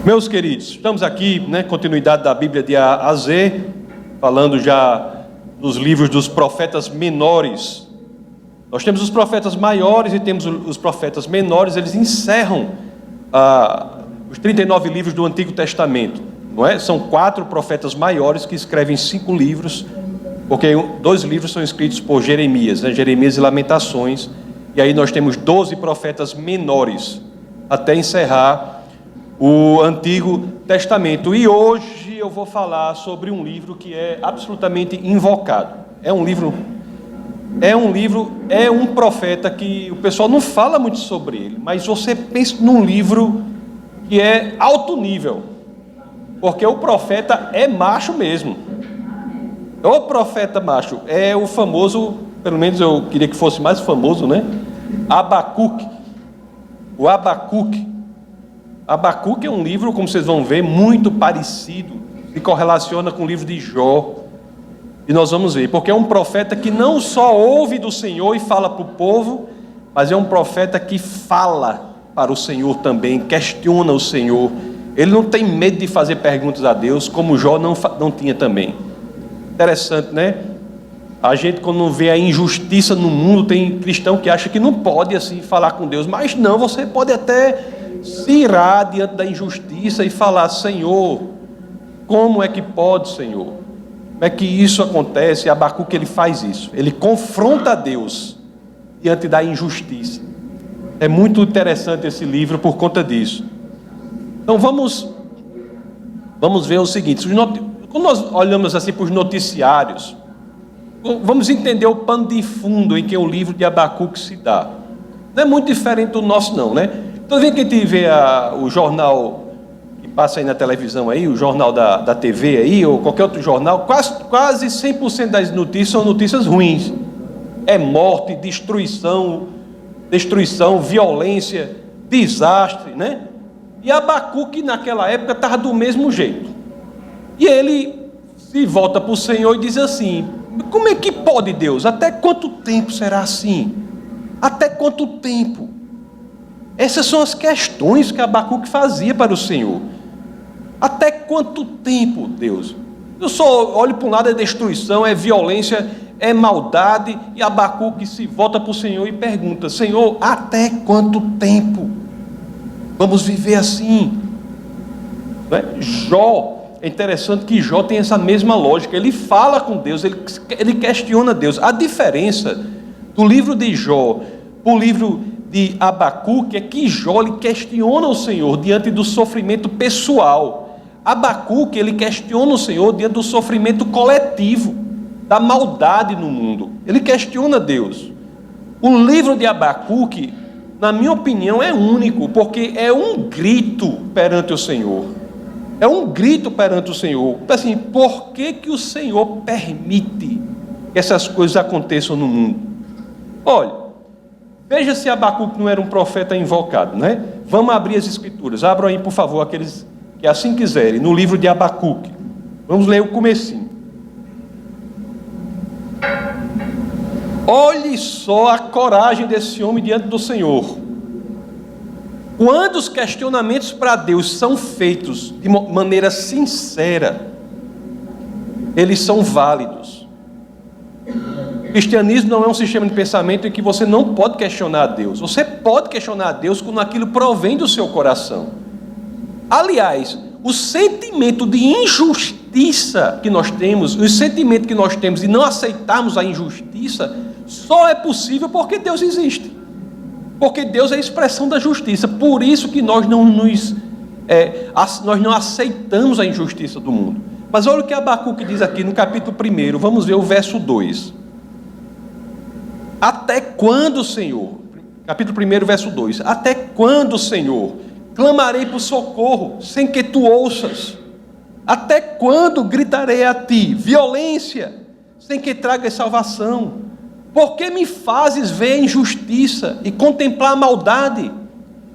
Meus queridos, estamos aqui, continuidade da Bíblia de A a Z, falando já dos livros dos profetas menores. Nós temos os profetas maiores e temos os profetas menores. Eles encerram os 39 livros do Antigo Testamento, não é? São 4 profetas maiores que escrevem 5 livros, porque 2 livros são escritos por Jeremias, Jeremias e Lamentações, e aí nós temos 12 profetas menores, até encerrar o Antigo Testamento. E hoje eu vou falar sobre um livro que é absolutamente invocado. É um profeta que o pessoal não fala muito sobre ele, mas você pensa num livro que é alto nível, porque o profeta é macho mesmo. O profeta macho é o famoso, pelo menos eu queria que fosse mais famoso, Abacuque. O Abacuque é um livro, como vocês vão ver, muito parecido, se correlaciona com o livro de Jó. E nós vamos ver, porque é um profeta que não só ouve do Senhor e fala para o povo, mas é um profeta que fala para o Senhor também, questiona o Senhor. Ele não tem medo de fazer perguntas a Deus, como Jó não tinha também. Interessante, né? A gente, quando vê a injustiça no mundo, tem cristão que acha que não pode assim falar com Deus, mas não, você pode até se irar diante da injustiça e falar: Senhor, como é que pode, Senhor? Como é que isso acontece? Abacuque, ele faz isso, ele confronta a Deus diante da injustiça. É muito interessante esse livro por conta disso. Então vamos ver o seguinte: quando nós olhamos assim para os noticiários, vamos entender o pano de fundo em que o livro de Abacuque se dá. Não é muito diferente do nosso não, né? Toda vez que a gente vê o jornal que passa aí na televisão, aí, o jornal da TV aí, ou qualquer outro jornal, quase 100% das notícias são notícias ruins. É morte, destruição, violência, desastre, né? E Abacuque naquela época estava do mesmo jeito. E ele se volta para o Senhor e diz assim: como é que pode, Deus? Até quanto tempo será assim? Até quanto tempo? Essas são as questões que Abacuque fazia para o Senhor. Até quanto tempo, Deus? Eu só olho para um lado, é destruição, é violência, é maldade, e Abacuque se volta para o Senhor e pergunta: Senhor, até quanto tempo vamos viver assim? Jó, é interessante que Jó tem essa mesma lógica. Ele fala com Deus, ele questiona Deus. A diferença do livro de Jó para o livro de Abacuque é que Jó ele questiona o Senhor diante do sofrimento pessoal. Abacuque ele questiona o Senhor diante do sofrimento coletivo, da maldade no mundo. Ele questiona Deus. O livro de Abacuque, na minha opinião, é único, porque é um grito perante o Senhor. É um grito perante o Senhor. Assim, por que o Senhor permite que essas coisas aconteçam no mundo? Olha, veja se Abacuque não era um profeta invocado, né? Vamos abrir as escrituras. Abram aí, por favor, aqueles que assim quiserem, no livro de Abacuque. Vamos ler o comecinho. Olhe só a coragem desse homem diante do Senhor. Quando os questionamentos para Deus são feitos de maneira sincera, eles são válidos. O cristianismo não é um sistema de pensamento em que você não pode questionar a Deus. Você pode questionar a Deus quando aquilo provém do seu coração. Aliás, o sentimento de injustiça que nós temos, o sentimento que nós temos de não aceitarmos a injustiça, só é possível porque Deus existe. Porque Deus é a expressão da justiça. Por isso que nós não aceitamos a injustiça do mundo. Mas olha o que Abacuque diz aqui no capítulo 1, vamos ver o verso 2. Até quando, Senhor? Capítulo 1, verso 2. Até quando, Senhor, clamarei por socorro, sem que tu ouças? Até quando gritarei a ti violência, sem que tragas salvação? Por que me fazes ver a injustiça e contemplar a maldade?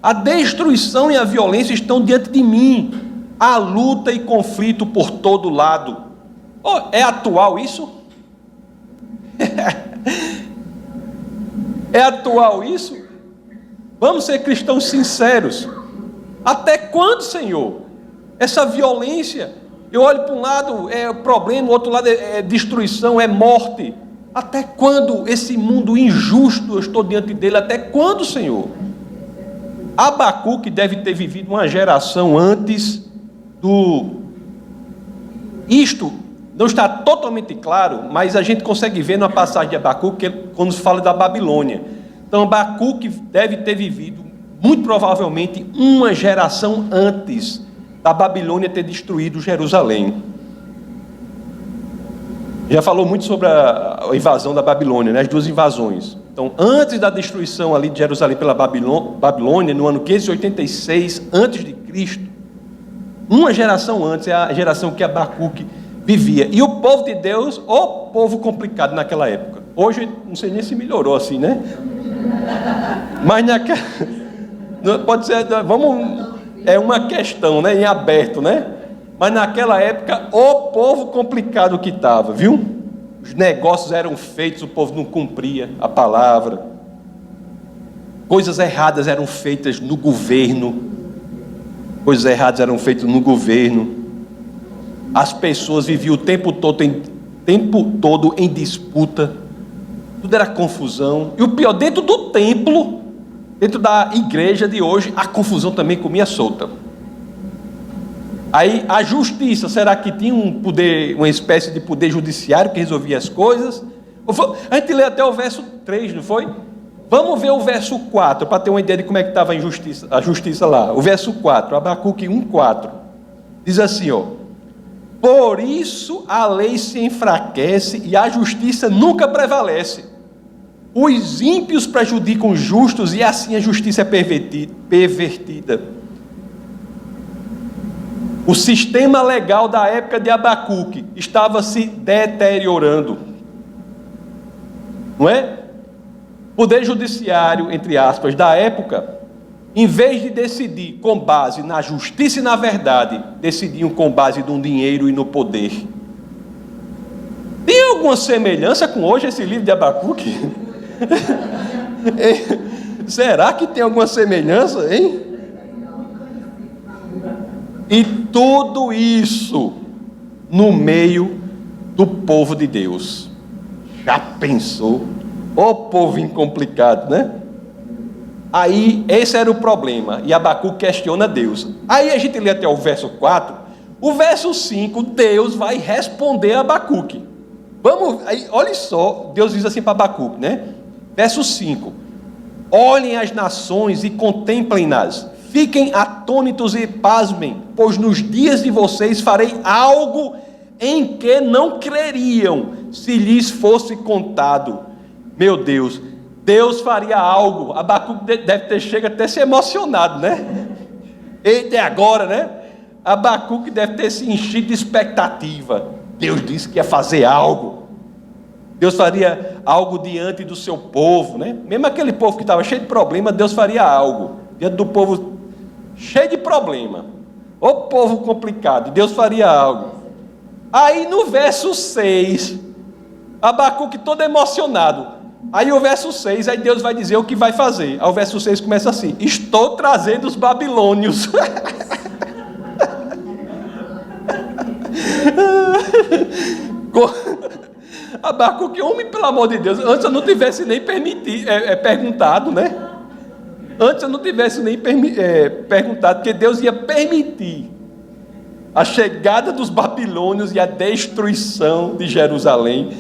A destruição e a violência estão diante de mim. Há luta e conflito por todo lado. Oh, é atual isso? É atual isso? Vamos ser cristãos sinceros. Até quando, Senhor? essa violência. Eu olho para um lado, é problema, o outro lado é destruição, é morte. Até quando esse mundo injusto eu estou diante dele? Até quando, Senhor? Abacuque deve ter vivido uma geração antes do... Isto não está totalmente claro, mas a gente consegue ver na passagem de Abacuque, quando se fala da Babilônia. Então Abacuque deve ter vivido, muito provavelmente, uma geração antes da Babilônia ter destruído Jerusalém. Já falou muito sobre a invasão da Babilônia, né? As duas invasões. Então, antes da destruição ali de Jerusalém pela Babilônia, no ano 586 a.C., uma geração antes, é a geração que Abacuque vivia. E o povo de Deus, o povo complicado naquela época. Hoje, não sei nem se melhorou assim, né? Mas naquela... Pode ser, é uma questão, né, em aberto, né? Mas naquela época, o povo complicado que estava, viu? Os negócios eram feitos, o povo não cumpria a palavra. Coisas erradas eram feitas no governo. Coisas erradas eram feitas no governo. As pessoas viviam o tempo todo em disputa. Tudo era confusão. E o pior, dentro do templo, dentro da igreja de hoje, a confusão também comia solta. Aí a justiça, será que tinha um poder, uma espécie de poder judiciário que resolvia as coisas? A gente lê até o verso 3, não foi? Vamos ver o verso 4, para ter uma ideia de como é que estava a justiça lá. O verso 4, Abacuque 1:4. Diz assim, ó: por isso a lei se enfraquece e a justiça nunca prevalece. Os ímpios prejudicam os justos e assim a justiça é pervertida. O sistema legal da época de Abacuque estava se deteriorando. Não é? O poder judiciário, entre aspas, da época, em vez de decidir com base na justiça e na verdade, decidiam com base no dinheiro e no poder. Tem alguma semelhança com hoje esse livro de Abacuque? Será que tem alguma semelhança, hein? E tudo isso no meio do povo de Deus. Já pensou? Ô povo incomplicado, né? Aí, esse era o problema. E Abacuque questiona Deus. Aí a gente lê até o verso 4. O verso 5, Deus vai responder a Abacuque. Vamos, aí, olha só, Deus diz assim para Abacuque, né? Verso 5. Olhem as nações e contemplem-nas. Fiquem atônitos e pasmem, pois nos dias de vocês farei algo em que não creriam, se lhes fosse contado. Meu Deus, Deus faria algo. Abacuque deve ter chegado até se emocionado, né? Eita, é agora, né? Abacuque deve ter se enchido de expectativa. Deus disse que ia fazer algo. Deus faria algo diante do seu povo, né? Mesmo aquele povo que estava cheio de problema, Deus faria algo. Diante do povo cheio de problema, o povo complicado, Deus faria algo. Aí no verso 6, Abacuque todo emocionado. Aí o verso 6, aí Deus vai dizer o que vai fazer. Aí o verso 6 começa assim: estou trazendo os babilônios. Abacuque, homem, pelo amor de Deus, antes eu não tivesse nem perguntado, né? Antes eu não tivesse nem perguntado, que Deus ia permitir a chegada dos babilônios e a destruição de Jerusalém.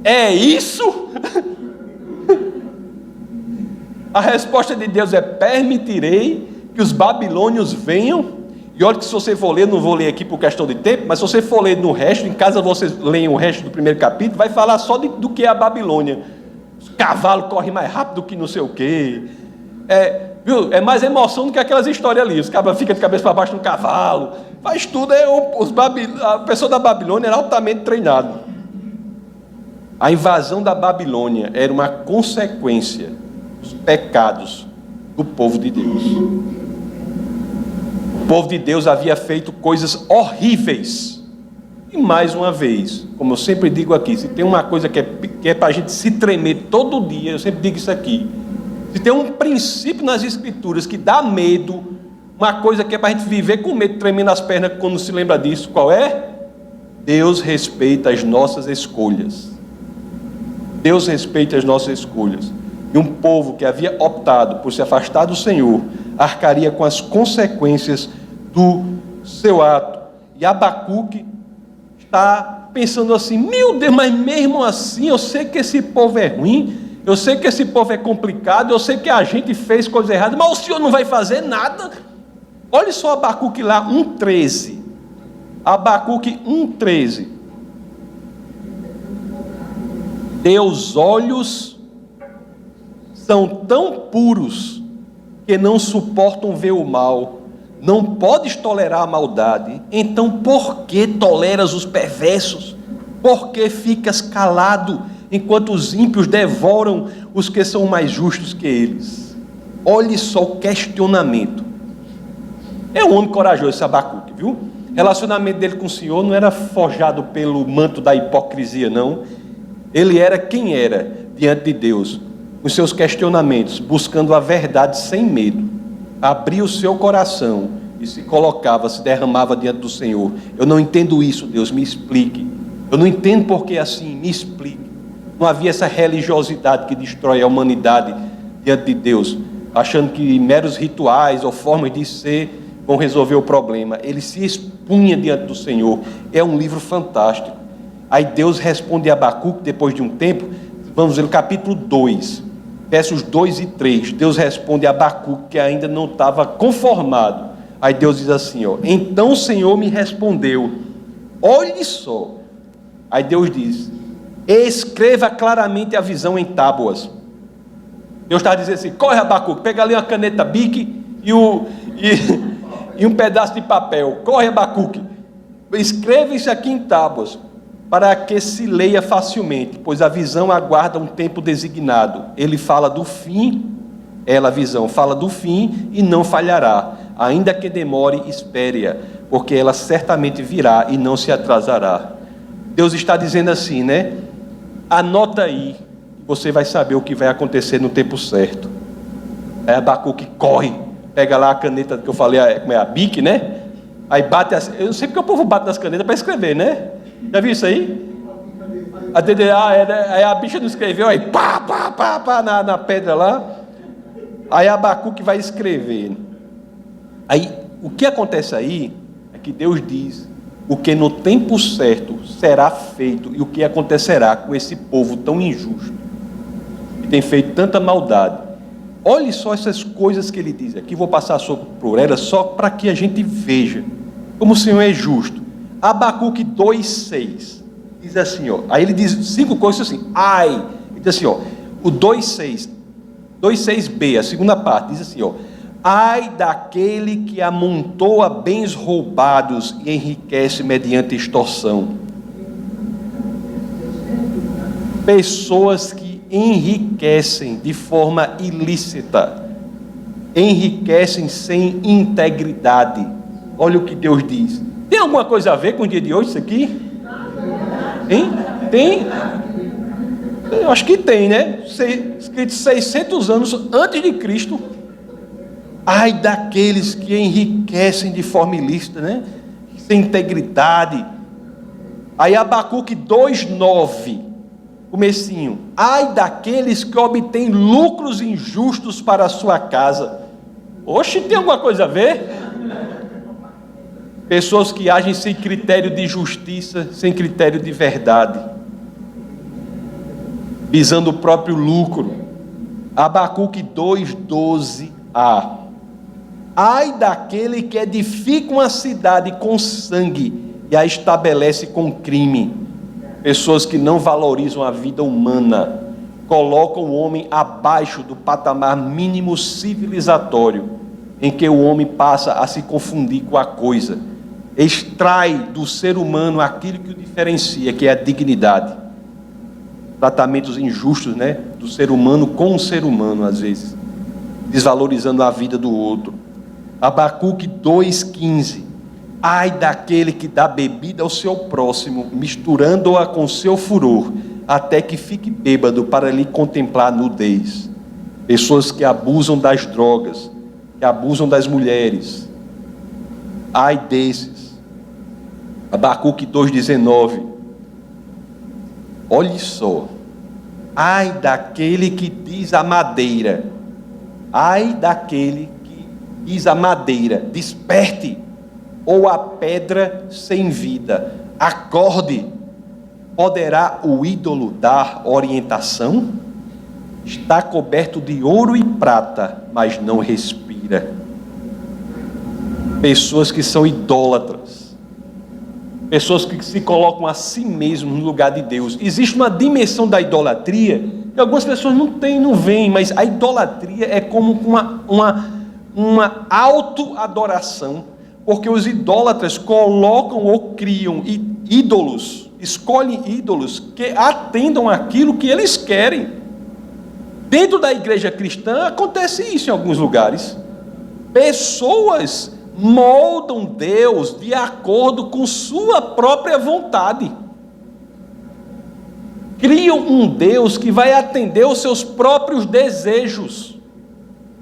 É isso? A resposta de Deus é: permitirei que os babilônios venham. E olha que se você for ler, não vou ler aqui por questão de tempo, mas se você for ler no resto, em casa vocês leem o resto do primeiro capítulo, vai falar só do que é a Babilônia. Os cavalos correm mais rápido que não sei o quê. Viu? É mais emoção do que aquelas histórias ali. Os cabras ficam de cabeça para baixo no cavalo. Faz tudo. A pessoa da Babilônia era altamente treinada. A invasão da Babilônia era uma consequência dos pecados do povo de Deus. O povo de Deus havia feito coisas horríveis. E mais uma vez, como eu sempre digo aqui, se tem uma coisa que é para a gente se tremer todo dia, eu sempre digo isso aqui. Se tem um princípio nas Escrituras que dá medo, uma coisa que é para a gente viver com medo, tremendo as pernas quando se lembra disso. Qual é? Deus respeita as nossas escolhas. Deus respeita as nossas escolhas. E um povo que havia optado por se afastar do Senhor, arcaria com as consequências do seu ato. E Abacuque está pensando assim: meu Deus, mas mesmo assim eu sei que esse povo é ruim, eu sei que esse povo é complicado, eu sei que a gente fez coisa errada, mas o Senhor não vai fazer nada. Olha só Abacuque lá, 1,13. Abacuque 1,13. Teus olhos são tão puros que não suportam ver o mal, não podes tolerar a maldade, então por que toleras os perversos? Por que ficas calado enquanto os ímpios devoram os que são mais justos que eles? Olhe só o questionamento. É um homem corajoso esse Abacuque, viu? O relacionamento dele com o Senhor não era forjado pelo manto da hipocrisia, não. Ele era quem era diante de Deus, os seus questionamentos, buscando a verdade sem medo. Abria o seu coração e se colocava, se derramava diante do Senhor. Eu não entendo isso, Deus, me explique. Eu não entendo por que assim, me explique. Não havia essa religiosidade que destrói a humanidade diante de Deus, achando que meros rituais ou formas de ser vão resolver o problema. Ele se expunha diante do Senhor. É um livro fantástico. Aí Deus responde a Abacuque depois de um tempo. Vamos ver o capítulo 2, versos 2 e 3. Deus responde a Abacuque que ainda não estava conformado. Aí Deus diz assim, ó: então o Senhor me respondeu, olhe só. Aí Deus diz: escreva claramente a visão em tábuas. Deus está dizendo assim: corre Abacuque, pega ali uma caneta Bic e um pedaço de papel. Corre Abacuque, escreva isso aqui em tábuas, para que se leia facilmente, pois a visão aguarda um tempo designado. Ele fala do fim, ela, a visão, fala do fim e não falhará. Ainda que demore, espere-a, porque ela certamente virá e não se atrasará. Deus está dizendo assim, né? Anota aí, você vai saber o que vai acontecer no tempo certo. Aí Abacuque corre, pega lá a caneta que eu falei, como é a Bic, né? Aí bate, eu não sei porque o povo bate nas canetas para escrever, né? Já viu isso aí? Aí a bicha não escreveu, aí pá, na pedra lá. Aí Abacuque vai escrever. Aí, o que acontece aí, é que Deus diz o que no tempo certo será feito e o que acontecerá com esse povo tão injusto, que tem feito tanta maldade. Olhe só essas coisas que ele diz aqui, vou passar por elas só para que a gente veja como o Senhor é justo. Abacuque 2,6 diz assim, ó, aí ele diz 5 coisas assim, ele diz assim, ó, o 2,6b, a segunda parte, diz assim, ó: ai daquele que amontoa bens roubados e enriquece mediante extorsão. Pessoas que enriquecem de forma ilícita, enriquecem sem integridade. Olha o que Deus diz. Tem alguma coisa a ver com o dia de hoje isso aqui? Hein? Tem? Eu acho que tem, né? Escrito 600 anos antes de Cristo. Ai daqueles que enriquecem de forma ilícita, né? Sem integridade. Aí Abacuque 2,9, comecinho: ai daqueles que obtêm lucros injustos para a sua casa. Oxe, tem alguma coisa a ver? Pessoas que agem sem critério de justiça, sem critério de verdade, visando o próprio lucro. Abacuque 2,12a: ai daquele que edifica uma cidade com sangue e a estabelece com crime. Pessoas que não valorizam a vida humana, colocam o homem abaixo do patamar mínimo civilizatório, em que o homem passa a se confundir com a coisa, extrai do ser humano aquilo que o diferencia, que é a dignidade. Tratamentos injustos, né, do ser humano com o ser humano, às vezes, desvalorizando a vida do outro. Abacuque 2,15: ai daquele que dá bebida ao seu próximo, misturando-a com seu furor, até que fique bêbado para lhe contemplar a nudez. Pessoas que abusam das drogas, que abusam das mulheres. Ai desses. Abacuque 2,19. Olhe só. Ai daquele que diz à madeira. Ai daquele que diz à madeira: desperte, ou a pedra sem vida: acorde. Poderá o ídolo dar orientação? Está coberto de ouro e prata, mas não respira. Pessoas que são idólatras, pessoas que se colocam a si mesmos no lugar de Deus. Existe uma dimensão da idolatria que algumas pessoas não veem, mas a idolatria é como uma autoadoração, porque os idólatras colocam ou criam ídolos, escolhem ídolos que atendam aquilo que eles querem. Dentro da igreja cristã acontece isso em alguns lugares. Pessoas moldam Deus de acordo com sua própria vontade. Criam um Deus que vai atender os seus próprios desejos,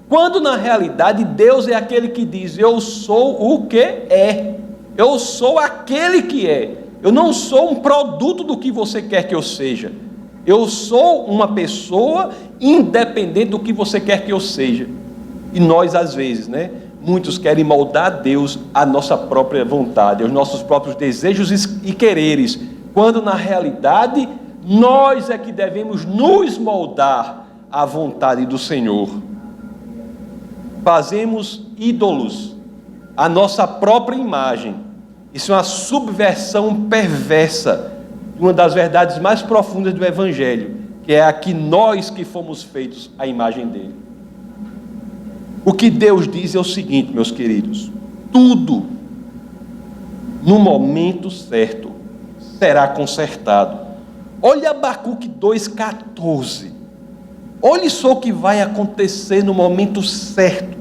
quando na realidade Deus é aquele que diz: eu sou o que é, eu sou aquele que é, eu não sou um produto do que você quer que eu seja, eu sou uma pessoa independente do que você quer que eu seja. E nós às vezes, muitos querem moldar Deus à nossa própria vontade, aos nossos próprios desejos e quereres, quando na realidade nós é que devemos nos moldar à vontade do Senhor. Fazemos ídolos à nossa própria imagem. Isso é uma subversão perversa de uma das verdades mais profundas do Evangelho, que é a que nós que fomos feitos à imagem dele. O que Deus diz é o seguinte, meus queridos: tudo no momento certo será consertado. Olha Abacuque 2,14. Olhe só o que vai acontecer no momento certo.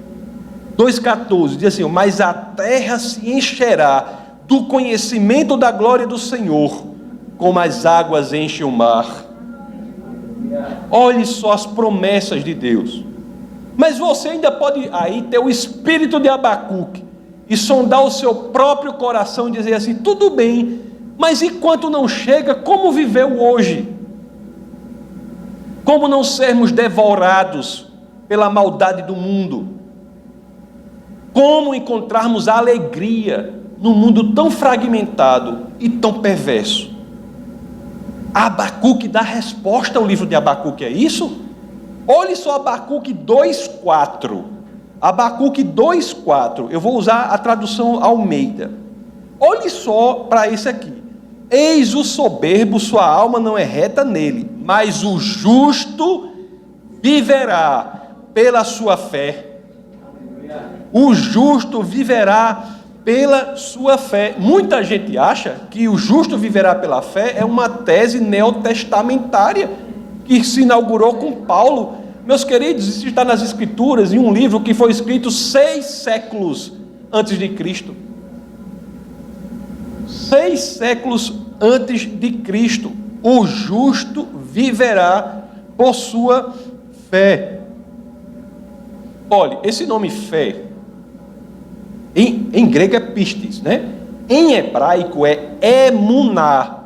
2,14 diz assim: mas a terra se encherá do conhecimento da glória do Senhor, como as águas enchem o mar. Olhe só as promessas de Deus. Mas você ainda pode aí ter o espírito de Abacuque e sondar o seu próprio coração e dizer assim: tudo bem, mas enquanto não chega, como viver o hoje? Como não sermos devorados pela maldade do mundo? Como encontrarmos alegria num mundo tão fragmentado e tão perverso? Abacuque dá resposta ao livro de Abacuque, é isso? Olhe só Abacuque 2,4. Abacuque 2,4. Eu vou usar a tradução Almeida. Olhe só para esse aqui. Eis o soberbo, sua alma não é reta nele, mas o justo viverá pela sua fé. O justo viverá pela sua fé. Muita gente acha que o justo viverá pela fé é uma tese neotestamentária que se inaugurou com Paulo. Meus queridos, isso está nas Escrituras, em um livro que foi escrito 6 séculos antes de Cristo. 6 séculos antes de Cristo. O justo viverá por sua fé. Olha, esse nome fé, em grego é pistis, Em hebraico é emuná.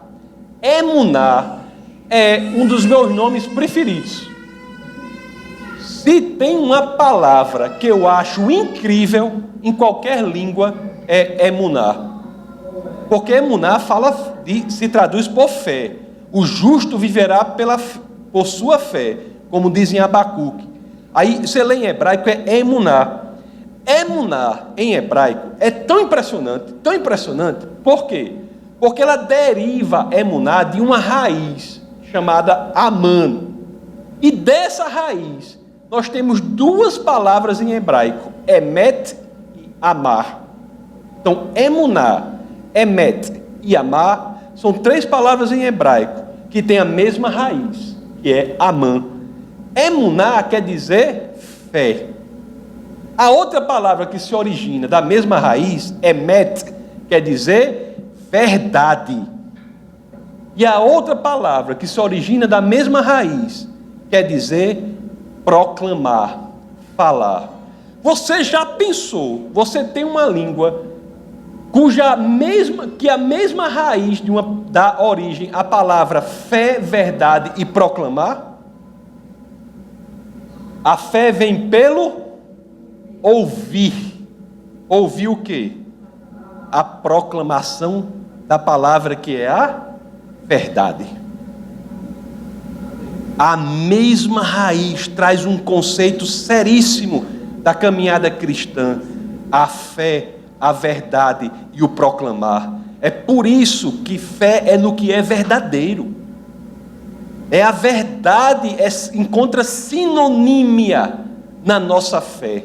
Emuná é um dos meus nomes preferidos. Se tem uma palavra que eu acho incrível em qualquer língua, é emuná. Porque emuná se traduz por fé. O justo viverá por sua fé, como diz em Abacuque. Aí você lê em hebraico, é emuná. Emuná em hebraico é tão impressionante, por quê? Porque ela deriva emuná de uma raiz chamada aman. E dessa raiz nós temos 2 palavras em hebraico, emet e amar. Então emuná, emet e amar são 3 palavras em hebraico que têm a mesma raiz, que é aman. Emuná quer dizer fé. A outra palavra que se origina da mesma raiz, emet, quer dizer verdade. E a outra palavra que se origina da mesma raiz, quer dizer proclamar, falar. Você já pensou, você tem uma língua que a mesma raiz dá origem à palavra fé, verdade e proclamar? A fé vem pelo ouvir. Ouvir o quê? A proclamação da palavra que é a verdade. A mesma raiz traz um conceito seríssimo da caminhada cristã: a fé, a verdade e o proclamar. É por isso que fé é no que é verdadeiro. É a verdade, encontra sinonímia na nossa fé.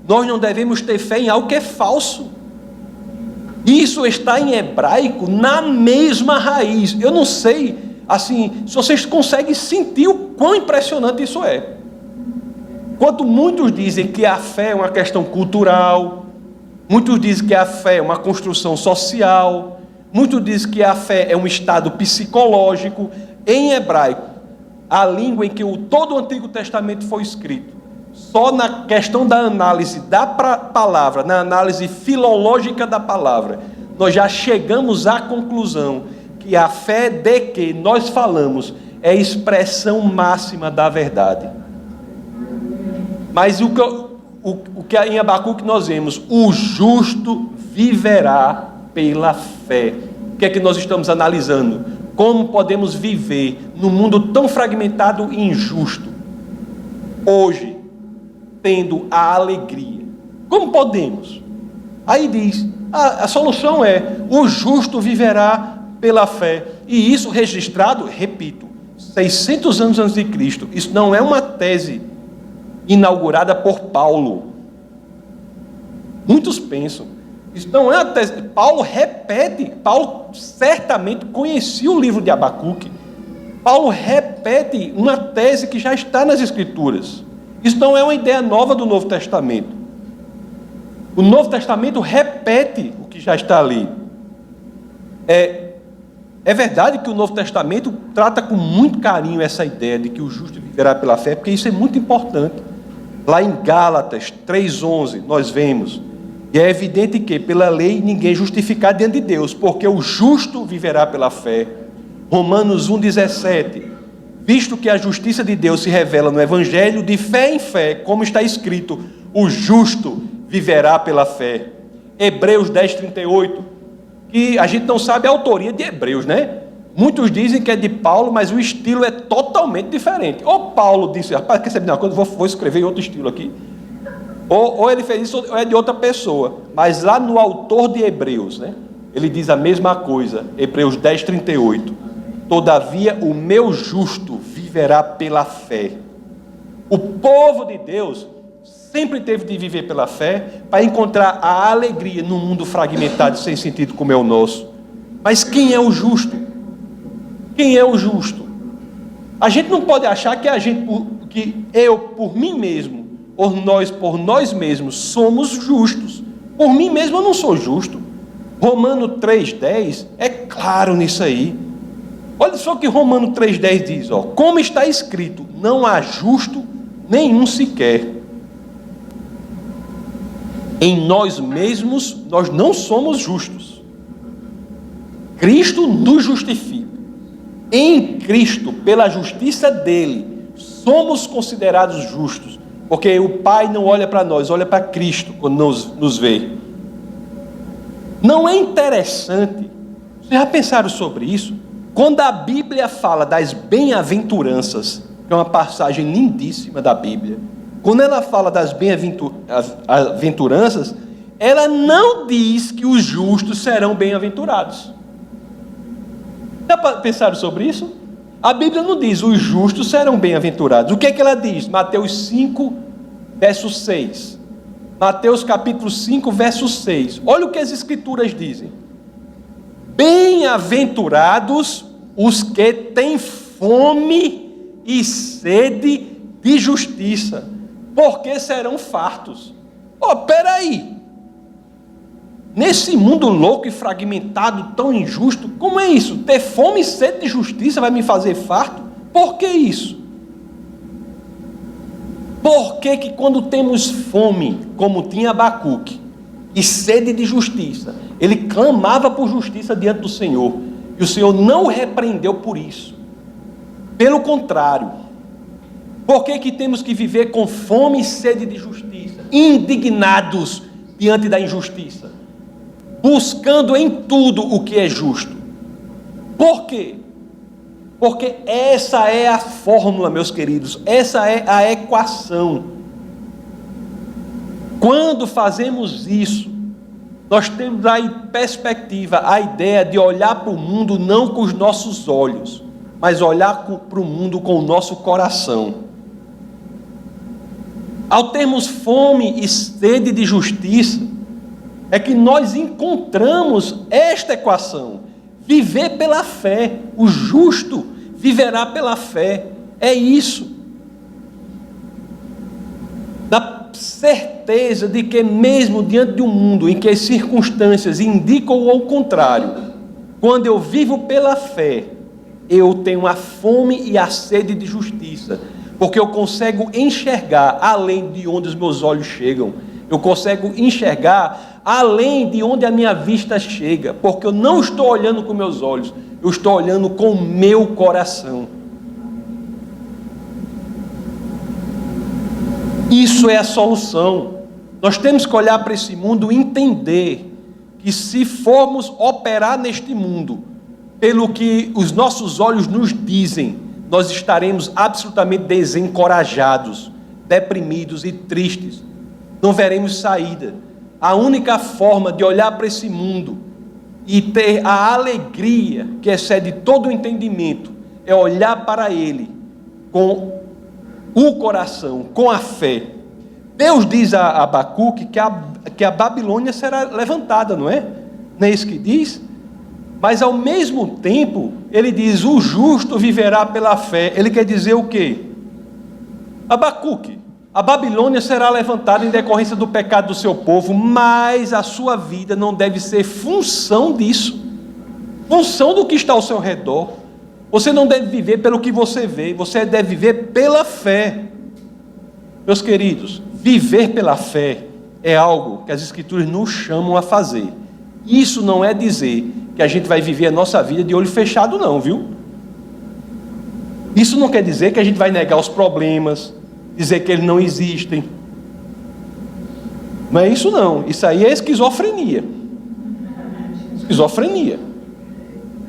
Nós não devemos ter fé em algo que é falso. Isso está em hebraico na mesma raiz. Eu não sei, assim, se vocês conseguem sentir o quão impressionante isso é. Enquanto muitos dizem que a fé é uma questão cultural, muitos dizem que a fé é uma construção social, muitos dizem que a fé é um estado psicológico. Em hebraico, a língua em que todo o Antigo Testamento foi escrito, só na questão da análise da palavra, na análise filológica da palavra, nós já chegamos à conclusão que a fé de que nós falamos é a expressão máxima da verdade. Mas o que em Abacuque nós vemos, o justo viverá pela fé. O que é que nós estamos analisando? Como podemos viver num mundo tão fragmentado e injusto, hoje, tendo a alegria? Como podemos? Aí diz, a solução é, o justo viverá pela fé. E isso registrado, repito, 600 anos antes de Cristo. Isso não é uma tese inaugurada por Paulo. Muitos pensam, isso não é uma tese. Paulo repete, Paulo certamente conhecia o livro de Abacuque. Paulo repete uma tese que já está nas Escrituras. Isso não é uma ideia nova do Novo Testamento. O Novo Testamento repete o que já está ali. É verdade que o Novo Testamento trata com muito carinho essa ideia de que o justo viverá pela fé, porque isso é muito importante. Lá em Gálatas 3:11, nós vemos, e é evidente que pela lei ninguém é justificado diante de Deus, porque o justo viverá pela fé. Romanos 1:17, visto que a justiça de Deus se revela no Evangelho, de fé em fé, como está escrito, o justo viverá pela fé. Hebreus 10:38, que a gente não sabe a autoria de Hebreus, né? Muitos dizem que é de Paulo, mas o estilo é totalmente diferente. Ou Paulo disse, rapaz, quer saber de uma coisa? Vou escrever em outro estilo aqui. Ou ele fez isso, ou é de outra pessoa. Mas lá no autor de Hebreus, né? Ele diz a mesma coisa, Hebreus 10:38. Todavia o meu justo viverá pela fé. O povo de Deus sempre teve de viver pela fé para encontrar a alegria num mundo fragmentado e sem sentido como é o nosso. Mas quem é o justo? Quem é o justo? A gente não pode achar que eu, por mim mesmo, ou nós, por nós mesmos, somos justos. Por mim mesmo eu não sou justo. Romano 3:10 é claro nisso aí. Olha só o que Romano 3:10 diz, ó, como está escrito, não há justo nenhum sequer. Em nós mesmos, nós não somos justos. Cristo nos justifica. Em Cristo, pela justiça dele, somos considerados justos. Porque o Pai não olha para nós, olha para Cristo quando nos vê. Não é interessante? Vocês já pensaram sobre isso? Quando a Bíblia fala das bem-aventuranças, que é uma passagem lindíssima da Bíblia, quando ela fala das bem-aventuranças, ela não diz que os justos serão bem-aventurados. Já pensaram sobre isso? A Bíblia não diz, os justos serão bem-aventurados. O que é que ela diz? Mateus 5, verso 6. Mateus capítulo 5, verso 6. Olha o que as Escrituras dizem. Bem-aventurados os que têm fome e sede de justiça, porque serão fartos. Peraí. Nesse mundo louco e fragmentado, tão injusto, como é isso? Ter fome e sede de justiça vai me fazer farto? Por que isso? Por que que quando temos fome, como tinha Abacuque, e sede de justiça, ele clamava por justiça diante do Senhor, e o Senhor não o repreendeu por isso? Pelo contrário, por que que temos que viver com fome e sede de justiça, indignados diante da injustiça, buscando em tudo o que é justo? Por quê? Porque essa é a fórmula, meus queridos, essa é a equação. Quando fazemos isso, nós temos a perspectiva, a ideia de olhar para o mundo não com os nossos olhos, mas olhar para o mundo com o nosso coração. Ao termos fome e sede de justiça, é que nós encontramos esta equação: viver pela fé. O justo viverá pela fé. É isso. Da certeza de que mesmo diante de um mundo em que as circunstâncias indicam o contrário, quando eu vivo pela fé, eu tenho a fome e a sede de justiça, porque eu consigo enxergar além de onde os meus olhos chegam, eu consigo enxergar além de onde a minha vista chega, porque eu não estou olhando com meus olhos, eu estou olhando com o meu coração. Isso é a solução. Nós temos que olhar para esse mundo e entender que se formos operar neste mundo pelo que os nossos olhos nos dizem, nós estaremos absolutamente desencorajados, deprimidos e tristes. Não veremos saída. A única forma de olhar para esse mundo e ter a alegria que excede todo o entendimento é olhar para ele com o coração, com a fé. Deus diz a Abacuque que a Babilônia será levantada, não é? Não é isso que diz? Mas ao mesmo tempo, ele diz: o justo viverá pela fé. Ele quer dizer o quê? Abacuque, a Babilônia será levantada em decorrência do pecado do seu povo, mas a sua vida não deve ser função disso, função do que está ao seu redor. Você não deve viver pelo que você vê, você deve viver pela fé. Meus queridos, viver pela fé é algo que as Escrituras nos chamam a fazer. Isso não é dizer que a gente vai viver a nossa vida de olho fechado, não, viu? Isso não quer dizer que a gente vai negar os problemas, dizer que eles não existem. Não é isso não, isso aí é esquizofrenia. Esquizofrenia.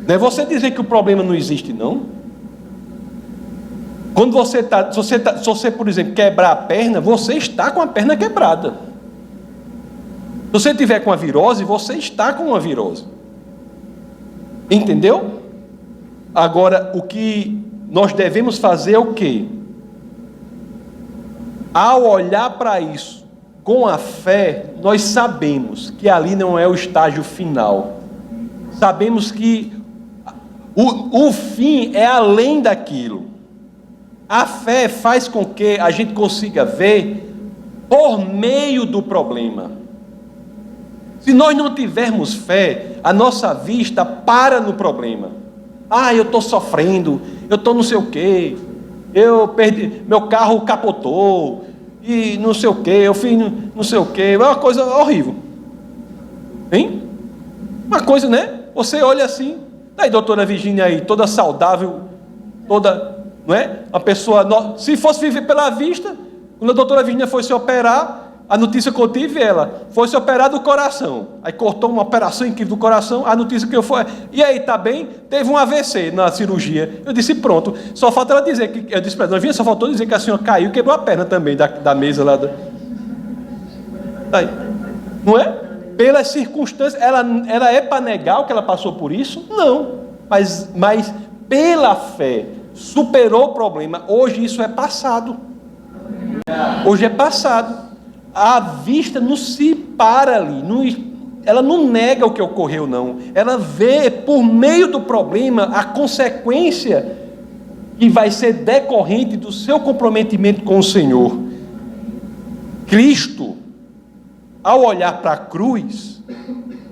Não é você dizer que o problema não existe, não. Quando se você, por exemplo, quebrar a perna, você está com a perna quebrada. Se você tiver com a virose, você está com uma virose. Entendeu? Agora, o que nós devemos fazer é o quê? Ao olhar para isso com a fé, nós sabemos que ali não é o estágio final. Sabemos que o fim é além daquilo. A fé faz com que a gente consiga ver por meio do problema. Se nós não tivermos fé, a nossa vista para no problema. Ah, eu estou sofrendo, eu estou não sei o quê, eu perdi, meu carro capotou, e não sei o quê, eu fiz não sei o quê, é uma coisa horrível. Hein? Uma coisa, né? Você olha assim, aí doutora Virgínia aí, toda saudável, toda, não é? Uma pessoa, se fosse viver pela vista, quando a doutora Virgínia foi se operar, a notícia que eu tive, ela foi se operar do coração. Aí cortou uma operação incrível do coração. A notícia que eu fui, e aí, tá bem? Teve um AVC na cirurgia. Eu disse, pronto. Só falta ela dizer que, eu disse para ela, só faltou dizer que a senhora caiu e quebrou a perna também da mesa lá. Aí. Não é? Pelas circunstâncias, ela é para negar o que ela passou por isso? Não. Mas pela fé, superou o problema. Hoje isso é passado. Hoje é passado. A vista não se para ali, ela não nega o que ocorreu, não. Ela vê, por meio do problema, a consequência que vai ser decorrente do seu comprometimento com o Senhor. Cristo, ao olhar para a cruz,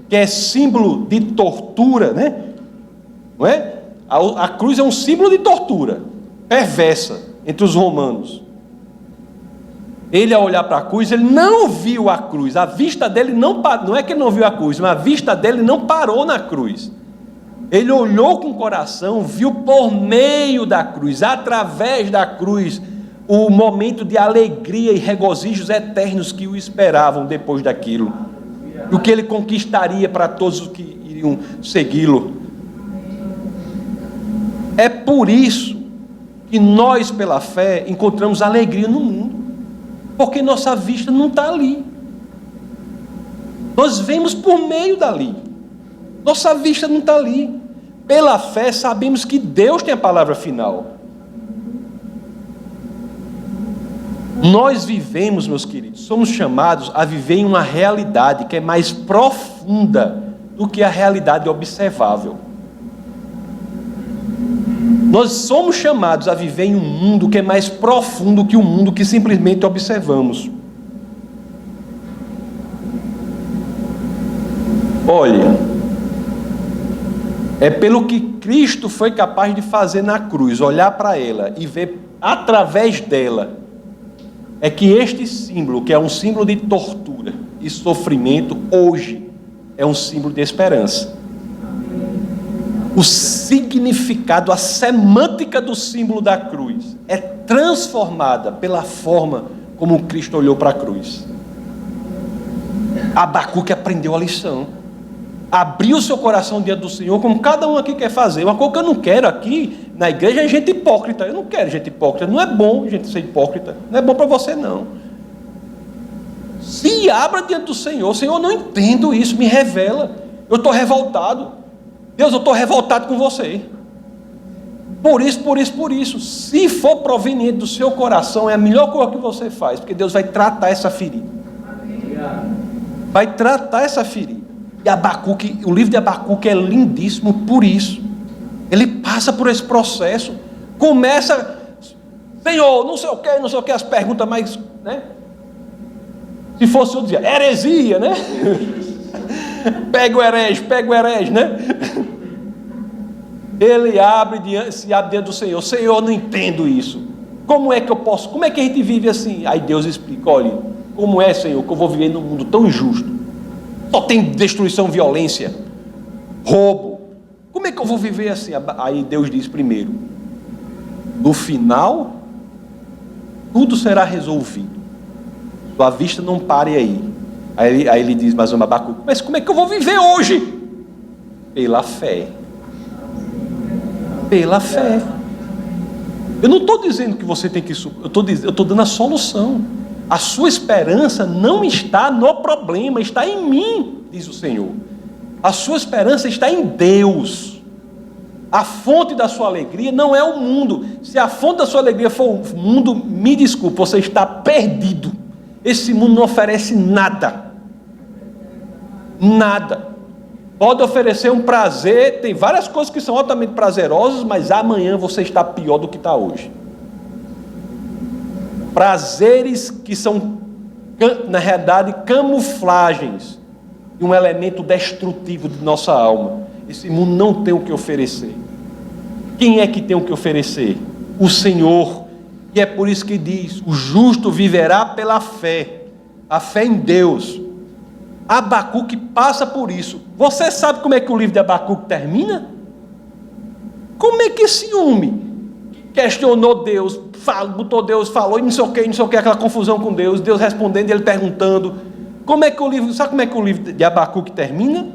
que é símbolo de tortura, né? Não é? A cruz é um símbolo de tortura perversa entre os romanos. Ele, ao olhar para a cruz, ele não viu a cruz. A vista dele não é que ele não viu a cruz, mas a vista dele não parou na cruz. Ele olhou com o coração, viu por meio da cruz, através da cruz, o momento de alegria e regozijos eternos que o esperavam depois daquilo. O que ele conquistaria para todos os que iriam segui-lo. É por isso que nós, pela fé, encontramos alegria no mundo. Porque nossa vista não está ali. Nós vemos por meio dali. Nossa vista não está ali. Pela fé sabemos que Deus tem a palavra final. Nós vivemos, meus queridos, somos chamados a viver em uma realidade que é mais profunda do que a realidade observável. Nós somos chamados a viver em um mundo que é mais profundo que o mundo que simplesmente observamos. Olha, é pelo que Cristo foi capaz de fazer na cruz, olhar para ela e ver através dela, é que este símbolo, que é um símbolo de tortura e sofrimento, hoje é um símbolo de esperança. O significado, a semântica do símbolo da cruz é transformada pela forma como Cristo olhou para a cruz. Abacuque aprendeu a lição. Abriu seu coração diante do Senhor, como cada um aqui quer fazer. Uma coisa que eu não quero aqui na igreja é gente hipócrita. Eu não quero gente hipócrita. Não é bom gente ser hipócrita. Não é bom para você, não. Se abra diante do Senhor. Senhor, eu não entendo isso. Me revela. Eu estou revoltado. Deus, eu estou revoltado com você. Por isso. Se for proveniente do seu coração, é a melhor coisa que você faz. Porque Deus vai tratar essa ferida. Vai tratar essa ferida. E Abacuque, o livro de Abacuque é lindíssimo por isso. Ele passa por esse processo. Começa, Senhor, não sei o que, as perguntas mais, né? Se fosse eu dizia, heresia, né? Pega o herege, né? Ele se abre diante do Senhor. Senhor, eu não entendo isso. Como é que eu posso? Como é que a gente vive assim? Aí Deus explica, olha, como é, Senhor, que eu vou viver num mundo tão injusto? Só tem destruição, violência, roubo. Como é que eu vou viver assim? Aí Deus diz primeiro, no final, tudo será resolvido. Sua vista não pare aí. Aí ele diz mais uma Abacuque, mas como é que eu vou viver hoje? Pela fé. Pela fé. Eu não estou dizendo que você tem que... Eu estou dando a solução. A sua esperança não está no problema, está em mim, diz o Senhor. A sua esperança está em Deus. A fonte da sua alegria não é o mundo. Se a fonte da sua alegria for o mundo, me desculpe, você está perdido. Esse mundo não oferece nada. Nada. Pode oferecer um prazer, tem várias coisas que são altamente prazerosas, mas amanhã você está pior do que está hoje. Prazeres que são, na realidade, camuflagens de um elemento destrutivo de nossa alma. Esse mundo não tem o que oferecer. Quem é que tem o que oferecer? O Senhor. E é por isso que diz, o justo viverá pela fé. A fé em Deus. Abacuque passa por isso. Você sabe como é que o livro de Abacuque termina? Como é que esse homem questionou Deus, botou Deus, falou e não sei o que, aquela confusão com Deus, Deus respondendo e ele perguntando, sabe como é que o livro de Abacuque termina?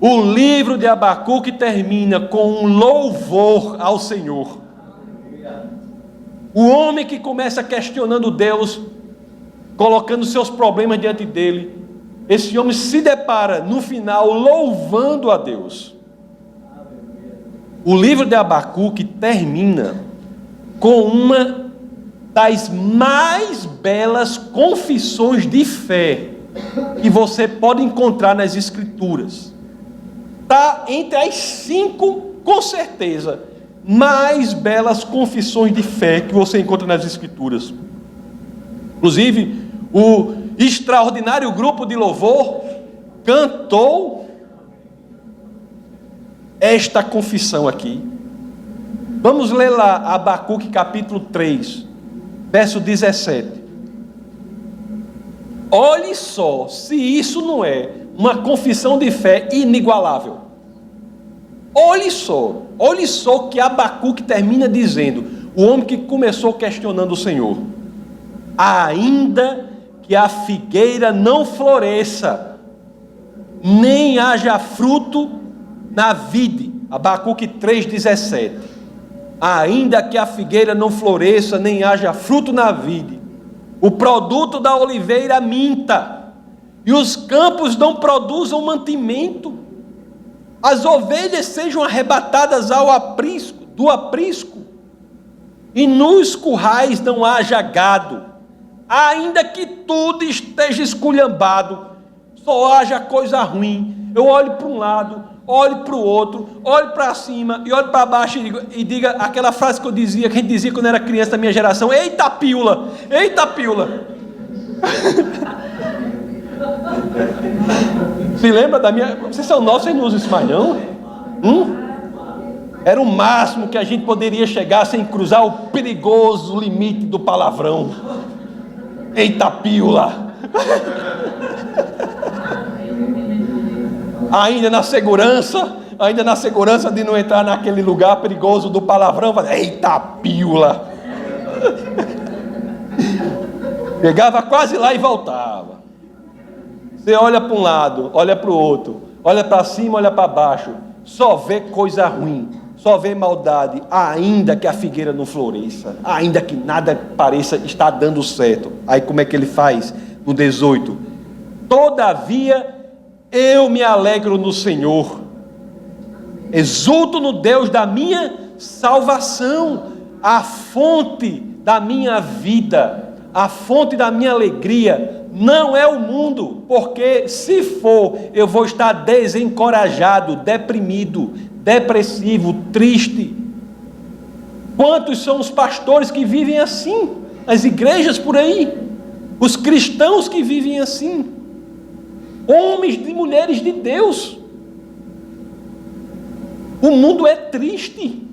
O livro de Abacuque termina com um louvor ao Senhor. O homem que começa questionando Deus, colocando seus problemas diante dele, esse homem se depara no final louvando a Deus. O livro de Abacuque termina com uma das mais belas confissões de fé que você pode encontrar nas Escrituras. Está entre as 5, com certeza, mais belas confissões de fé que você encontra nas Escrituras. Inclusive, o extraordinário grupo de louvor cantou esta confissão aqui. Vamos ler lá Abacuque capítulo 3, verso 17. Olhe só se isso não é uma confissão de fé inigualável. Olhe só que Abacuque termina dizendo, o homem que começou questionando o Senhor: ainda que a figueira não floresça, nem haja fruto na vide. Abacuque 3,17. Ainda que a figueira não floresça, nem haja fruto na vide, o produto da oliveira minta, e os campos não produzam mantimento, as ovelhas sejam arrebatadas do aprisco, e nos currais não haja gado, ainda que tudo esteja esculhambado, só haja coisa ruim. Eu olho para um lado, olho para o outro, olho para cima e olho para baixo e diga aquela frase que a gente dizia quando era criança da minha geração: eita pílula, eita pílula. Se lembra da minha... Vocês são novos, vocês não usam isso mais não? Era o máximo que a gente poderia chegar sem cruzar o perigoso limite do palavrão. Eita pílula. Ainda na segurança de não entrar naquele lugar perigoso do palavrão, eita pílula. Pegava quase lá e voltava. Você olha para um lado, olha para o outro, olha para cima, olha para baixo, só vê coisa ruim, só vê maldade, ainda que a figueira não floresça, ainda que nada pareça estar dando certo. Aí como é que ele faz? No 18: todavia eu me alegro no Senhor, exulto no Deus da minha salvação, a fonte da minha vida, a fonte da minha alegria não é o mundo, porque se for, eu vou estar desencorajado, deprimido, depressivo, triste. Quantos são os pastores que vivem assim? As igrejas por aí, os cristãos que vivem assim, homens e mulheres de Deus. O mundo é triste.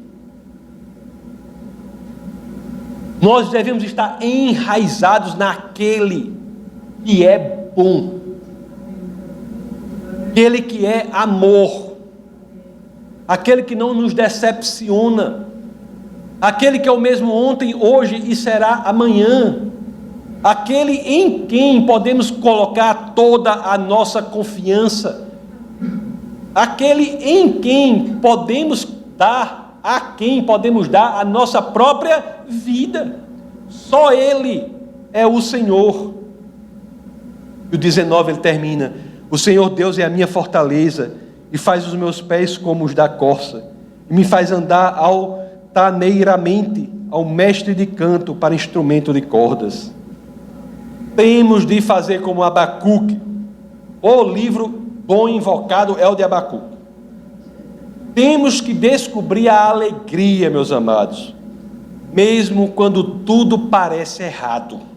Nós devemos estar enraizados naquele que é bom, aquele que é amor, aquele que não nos decepciona, aquele que é o mesmo ontem, hoje e será amanhã, aquele em quem podemos colocar toda a nossa confiança, aquele em quem podemos dar, a quem podemos dar a nossa própria vida. Só Ele é o Senhor. E o 19 ele termina: o Senhor Deus é a minha fortaleza, e faz os meus pés como os da corça, e me faz andar altaneiramente, ao mestre de canto para instrumento de cordas. Temos de fazer como Abacuque. O livro bom invocado é o de Abacuque. Temos que descobrir a alegria, meus amados, mesmo quando tudo parece errado.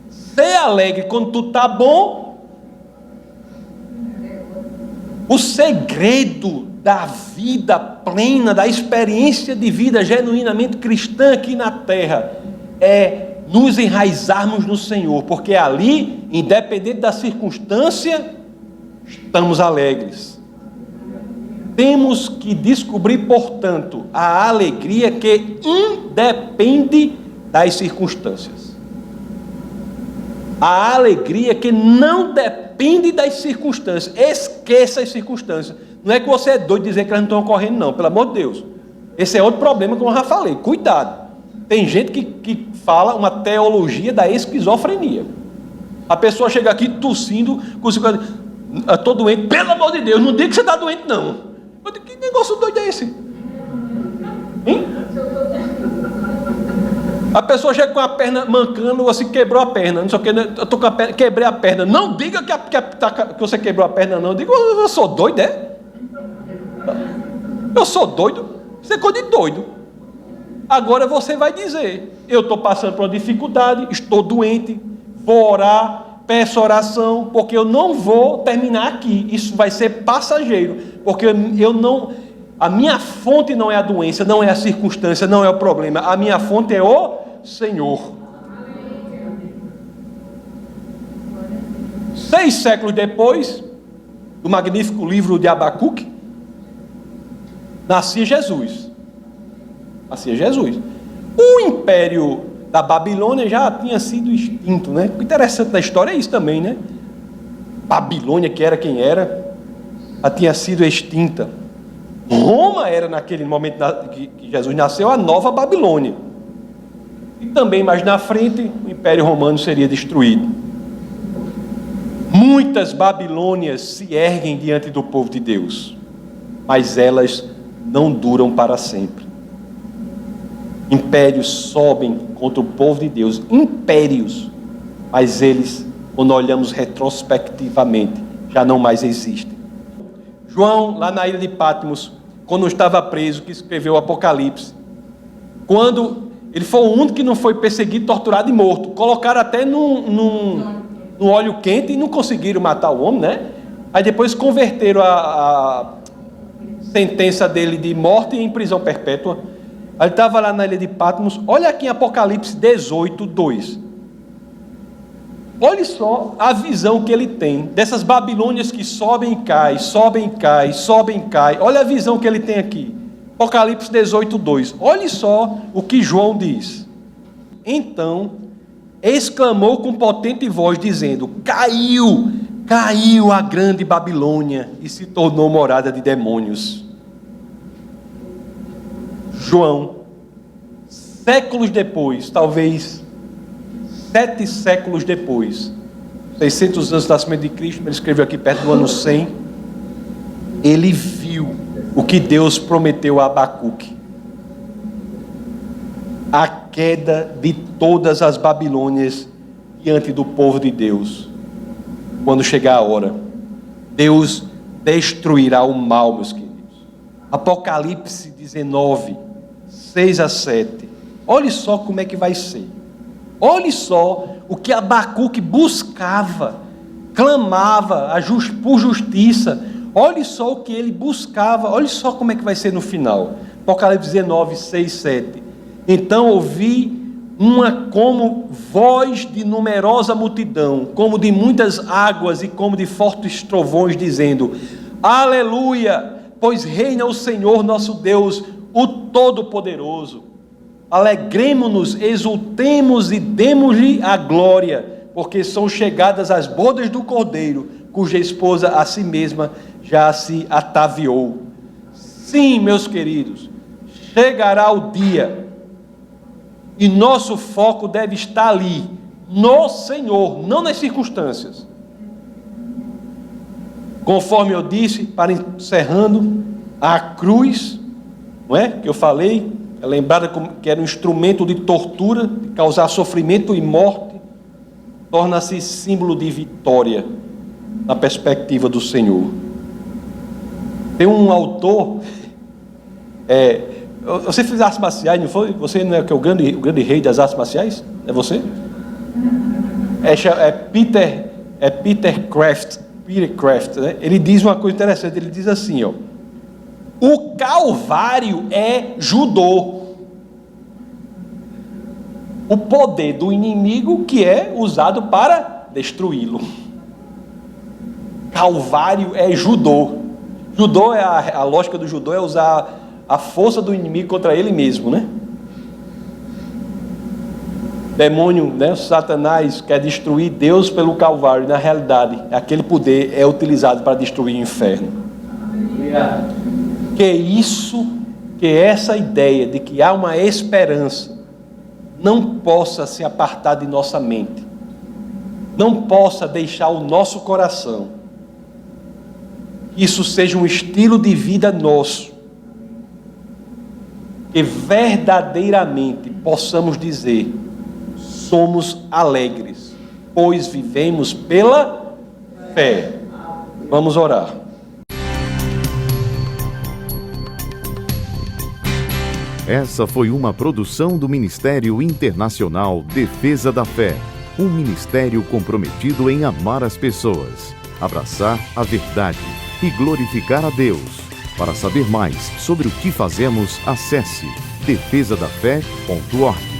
Ser alegre quando tudo está bom. O segredo da vida plena, da experiência de vida genuinamente cristã aqui na terra, é nos enraizarmos no Senhor, porque ali, independente da circunstância, estamos alegres. Temos que descobrir, portanto, a alegria que independe das circunstâncias. A alegria que não depende das circunstâncias. Esqueça as circunstâncias. Não é que você é doido dizer que elas não estão ocorrendo, não, pelo amor de Deus. Esse é outro problema que eu já falei. Cuidado. Tem gente que fala uma teologia da esquizofrenia. A pessoa chega aqui tossindo, estou doente, pelo amor de Deus, não diga que você está doente, não. Eu digo, que negócio doido é esse? Hein? A pessoa chega com a perna mancando, assim, quebrou a perna, não sei o que, eu estou com a perna, quebrei a perna. Não diga que você quebrou a perna, não. Eu digo, eu sou doido, é? Eu sou doido? Você é coisa de doido. Agora você vai dizer, eu estou passando por uma dificuldade, estou doente, vou orar, peço oração, porque eu não vou terminar aqui, isso vai ser passageiro, porque a minha fonte não é a doença, não é a circunstância, não é o problema, a minha fonte é o Senhor. 6 séculos depois do magnífico livro de Abacuque, nascia Jesus. O império da Babilônia já tinha sido extinto, né? O interessante da história é isso também, né? Babilônia, que era quem era, já tinha sido extinta. Roma era, naquele momento que Jesus nasceu, a nova Babilônia. E também mais na frente, o Império Romano seria destruído. Muitas Babilônias se erguem diante do povo de Deus, mas elas não duram para sempre. Impérios sobem contra o povo de Deus, impérios, mas eles, quando olhamos retrospectivamente, já não mais existem. João, lá na ilha de Patmos, quando estava preso, que escreveu o Apocalipse, quando ele foi o único que não foi perseguido, torturado e morto, colocaram até no óleo quente e não conseguiram matar o homem, né? Aí depois converteram a sentença dele de morte em prisão perpétua. Ele estava lá na ilha de Patmos. Olha aqui em Apocalipse 18, 2. Olha só a visão que ele tem dessas Babilônias que sobem e caem, sobem e caem, sobem e caem. Olha a visão que ele tem aqui. Apocalipse 18, 2. Olha só o que João diz. Então, exclamou com potente voz, dizendo: caiu a grande Babilônia e se tornou morada de demônios. João, séculos depois, talvez 7 séculos depois, 600 anos do nascimento de Cristo, ele escreveu aqui perto do ano 100, ele viu o que Deus prometeu a Abacuque: a queda de todas as Babilônias diante do povo de Deus. Quando chegar a hora, Deus destruirá o mal, meus queridos. Apocalipse 19, 6 a 7. Olhe só como é que vai ser. Olhe só o que Abacuque buscava, clamava por justiça. Olhe só o que ele buscava. Olhe só como é que vai ser no final. Apocalipse 19, 6, 7. Então ouvi uma como voz de numerosa multidão, como de muitas águas e como de fortes trovões, dizendo: Aleluia, pois reina o Senhor nosso Deus, o Todo-Poderoso. Alegremo-nos, exultemos e demos-lhe a glória, porque são chegadas as bodas do Cordeiro, cuja esposa a si mesma já se ataviou. Sim, meus queridos, chegará o dia, e nosso foco deve estar ali, no Senhor, não nas circunstâncias. Conforme eu disse, para encerrando, a cruz, não é? Que eu falei, é lembrada como que era um instrumento de tortura, de causar sofrimento e morte, torna-se símbolo de vitória na perspectiva do Senhor. Tem um autor, você fez artes marciais, não foi? Você não é o grande rei das artes marciais? É você? Peter Kraft, né? Ele diz uma coisa interessante, ele diz assim, ó: o Calvário é judô. O poder do inimigo que é usado para destruí-lo. Calvário é judô. Judô é a lógica do judô é usar a força do inimigo contra ele mesmo, né? Demônio, né? Satanás quer destruir Deus pelo Calvário. Na realidade, aquele poder é utilizado para destruir o inferno. Que essa ideia de que há uma esperança não possa se apartar de nossa mente, não possa deixar o nosso coração, que isso seja um estilo de vida nosso, que verdadeiramente possamos dizer: somos alegres, pois vivemos pela fé. Vamos orar. Essa foi uma produção do Ministério Internacional Defesa da Fé, um ministério comprometido em amar as pessoas, abraçar a verdade e glorificar a Deus. Para saber mais sobre o que fazemos, acesse defesadafé.org.